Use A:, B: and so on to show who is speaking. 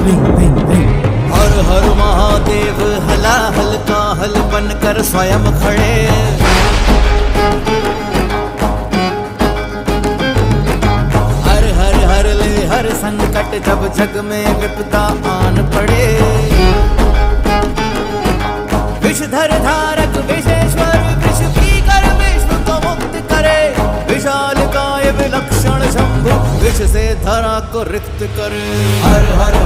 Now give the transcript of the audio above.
A: हर हर महादेव हलाहल का हल बनकर स्वयं खड़े। हर हर हर ले हर संकट जब जग में विपदा आन पड़े। विषधर धारक विशेश्वर विष पीकर विश्व को मुक्त करे। विशाल काय विलक्षण शंभु विष से धरा को रिक्त करे। हर हर